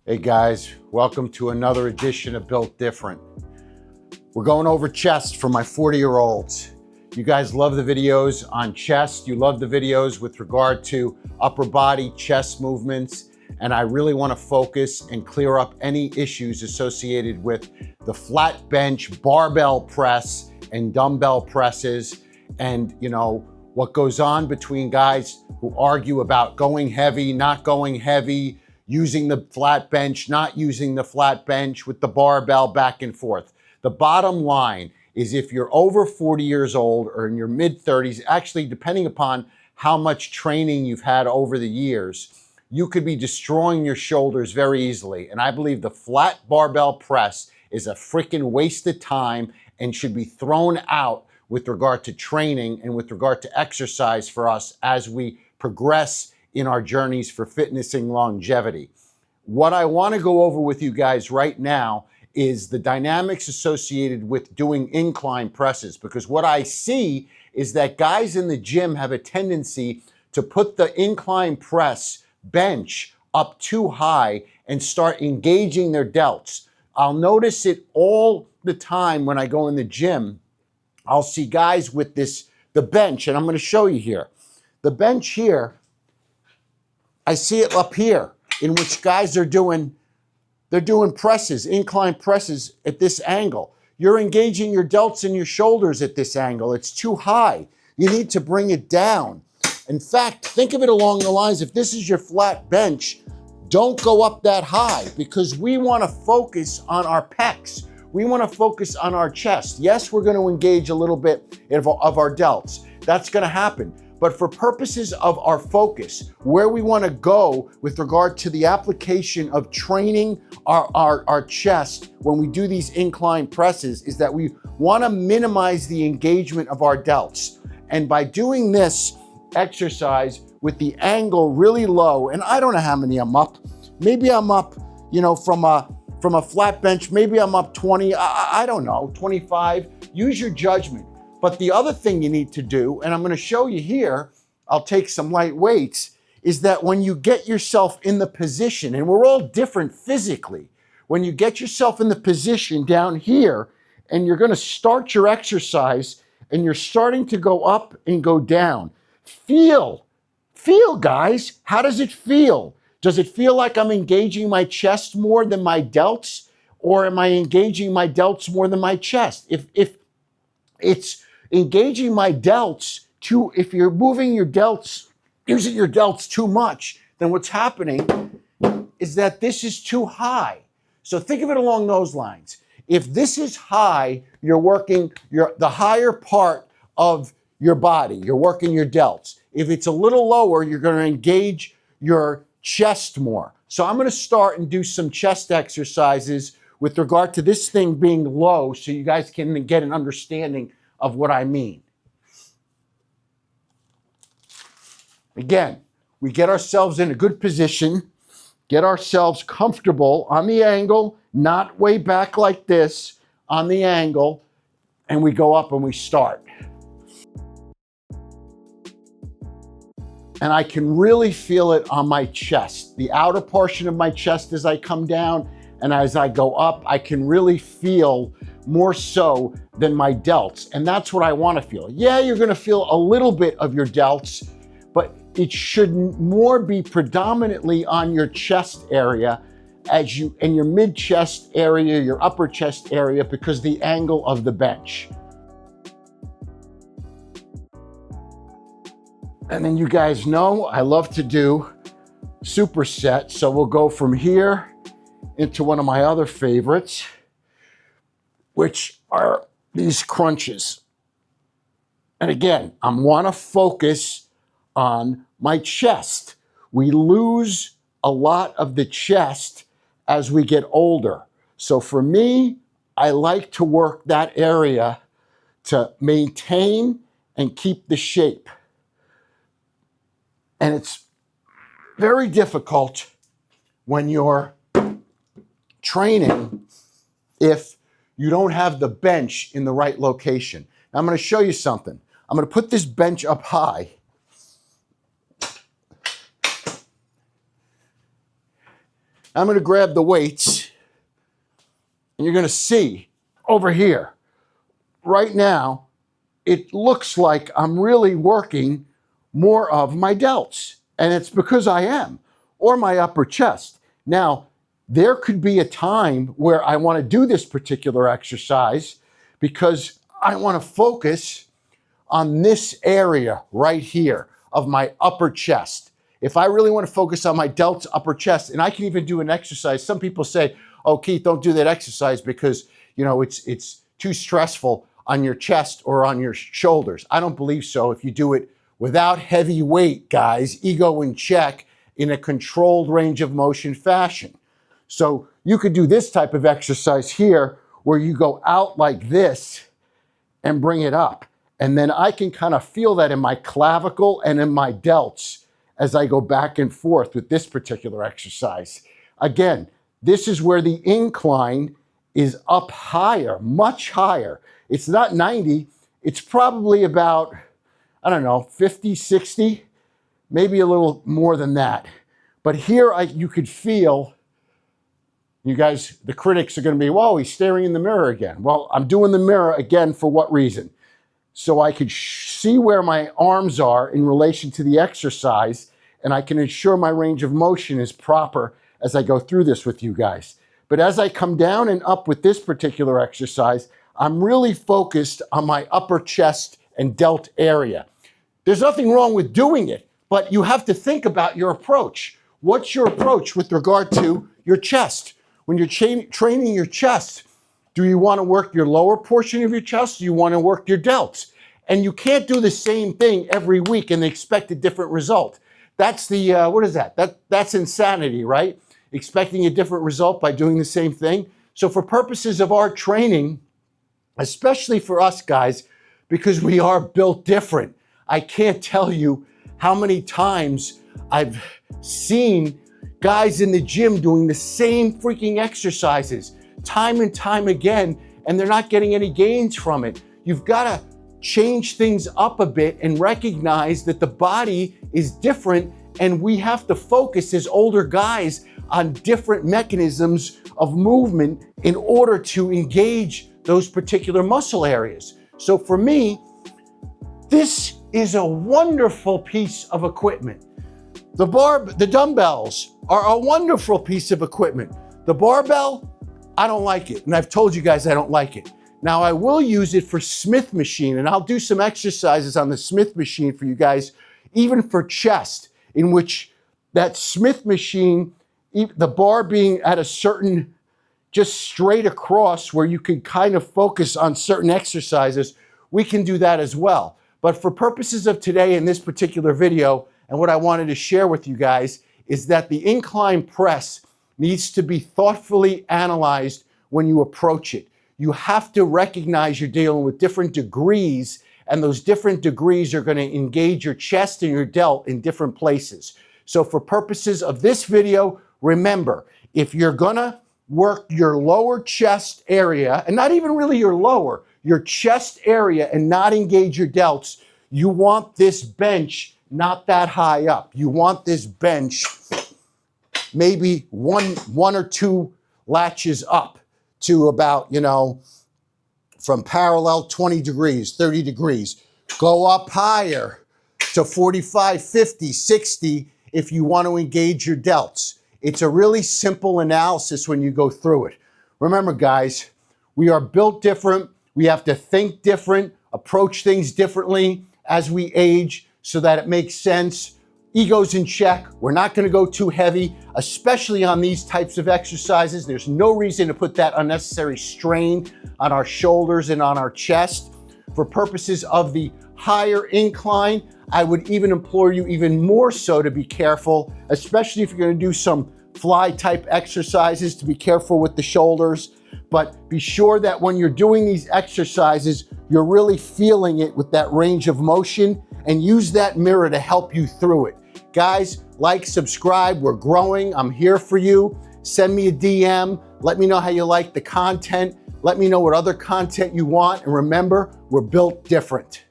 Hey guys, welcome to another edition of Built Different. We're going over chest for my 40-year-olds. You guys love the videos on chest. You love the videos with regard to upper body chest movements. And I really want to focus and clear up any issues associated with the flat bench, barbell press, and dumbbell presses. And what goes on between guys who argue about going heavy, not going heavy, using the flat bench, not using the flat bench, with the barbell back and forth. The bottom line is, if you're over 40 years old or in your mid 30s, actually depending upon how much training you've had over the years, you could be destroying your shoulders very easily. And I believe the flat barbell press is a freaking waste of time and should be thrown out with regard to training and with regard to exercise for us as we progress in our journeys for fitness and longevity. What I want to go over with you guys right now is the dynamics associated with doing incline presses, because what I see is that guys in the gym have a tendency to put the incline press bench up too high and start engaging their delts. I'll notice it all the time when I go in the gym. I'll see guys with the bench, and I'm going to show you here. The bench here, I see it up here, in which guys they're doing presses, incline presses at this angle. You're engaging your delts and your shoulders at this angle. It's too high. You need to bring it down. In fact, think of it along the lines, if this is your flat bench, don't go up that high, because we want to focus on our pecs. We want to focus on our chest. Yes, we're going to engage a little bit of our delts. That's going to happen. But for purposes of our focus, where we want to go with regard to the application of training our chest when we do these incline presses, is that we want to minimize the engagement of our delts. And by doing this exercise with the angle really low, and I don't know how many I'm up. Maybe I'm up, from a flat bench, maybe I'm up 20, I don't know, 25. Use your judgment. But the other thing you need to do, and I'm going to show you here, I'll take some light weights, is that when you get yourself in the position, and we're all different physically, when you get yourself in the position down here and you're going to start your exercise and you're starting to go up and go down, feel guys, how does it feel? Does it feel like I'm engaging my chest more than my delts, or am I engaging my delts more than my chest? If it's engaging my delts if you're moving your delts, using your delts too much, then what's happening is that this is too high. So think of it along those lines. If this is high, you're working the higher part of your body. You're working your delts. If it's a little lower, you're going to engage your chest more. So I'm going to start and do some chest exercises with regard to this thing being low, so you guys can get an understanding of what I mean. Again, we get ourselves in a good position, get ourselves comfortable on the angle, not way back like this, on the angle, and we go up and we start. And I can really feel it on my chest, the outer portion of my chest as I come down, and as I go up, I can really feel more so than my delts. And that's what I want to feel. Yeah, you're going to feel a little bit of your delts, but it should more be predominantly on your chest area, in your mid-chest area, your upper chest area, because the angle of the bench. And then you guys know I love to do superset. So we'll go from here into one of my other favorites, which are these crunches. And again, I want to focus on my chest. We lose a lot of the chest as we get older. So for me, I like to work that area to maintain and keep the shape. And it's very difficult when you're training if you don't have the bench in the right location. Now, I'm going to show you something. I'm going to put this bench up high. I'm gonna grab the weights, and you're gonna see over here, right now, it looks like I'm really working more of my delts, and it's because I am, or my upper chest. Now, there could be a time where I wanna do this particular exercise because I wanna focus on this area right here of my upper chest. If I really want to focus on my delts, upper chest, and I can even do an exercise. Some people say, oh, Keith, don't do that exercise because, you know, it's too stressful on your chest or on your shoulders. I don't believe so. If you do it without heavy weight, guys, ego in check, in a controlled range of motion fashion. So you could do this type of exercise here where you go out like this and bring it up. And then I can kind of feel that in my clavicle and in my delts as I go back and forth with this particular exercise. Again, this is where the incline is up higher, much higher. It's not 90, it's probably about, I don't know, 50, 60, maybe a little more than that. But here you could feel, you guys, the critics are gonna be, whoa, he's staring in the mirror again. Well, I'm doing the mirror again for what reason? So I could see where my arms are in relation to the exercise, and I can ensure my range of motion is proper as I go through this with you guys. But as I come down and up with this particular exercise, I'm really focused on my upper chest and delt area. There's nothing wrong with doing it, but you have to think about your approach. What's your approach with regard to your chest? When you're training your chest, do you want to work your lower portion of your chest? Do you want to work your delts? And you can't do the same thing every week and expect a different result. That's the, what is that? That's insanity, right? Expecting a different result by doing the same thing. So for purposes of our training, especially for us guys, because we are built different, I can't tell you how many times I've seen guys in the gym doing the same freaking exercises time and time again, and they're not getting any gains from it. You've got to change things up a bit and recognize that the body is different, and we have to focus as older guys on different mechanisms of movement in order to engage those particular muscle areas. So for me, this is a wonderful piece of equipment. The dumbbells are a wonderful piece of equipment. The barbell, I don't like it, and I've told you guys I don't like it. Now I will use it for Smith machine, and I'll do some exercises on the Smith machine for you guys, even for chest, in which that Smith machine, the bar being at a certain, just straight across where you can kind of focus on certain exercises, we can do that as well. But for purposes of today in this particular video, and what I wanted to share with you guys is that the incline press needs to be thoughtfully analyzed when you approach it. You have to recognize you're dealing with different degrees, and those different degrees are going to engage your chest and your delt in different places. So for purposes of this video, remember, if you're going to work your lower chest area, and not even really your chest area, and not engage your delts, you want this bench not that high up. You want this bench maybe one or two latches up to about, you know, from parallel 20 degrees, 30 degrees. Go up higher to 45, 50, 60 if you want to engage your delts. It's a really simple analysis when you go through it. Remember, guys, we are built different. We have to think different, approach things differently as we age so that it makes sense. Ego's in check. We're not going to go too heavy, especially on these types of exercises. There's no reason to put that unnecessary strain on our shoulders and on our chest. For purposes of the higher incline, I would even implore you even more so to be careful, especially if you're going to do some fly type exercises, to be careful with the shoulders. But be sure that when you're doing these exercises, you're really feeling it with that range of motion, and use that mirror to help you through it. Guys, like, subscribe, we're growing, I'm here for you. Send me a DM, let me know how you like the content, let me know what other content you want, and remember, we're built different.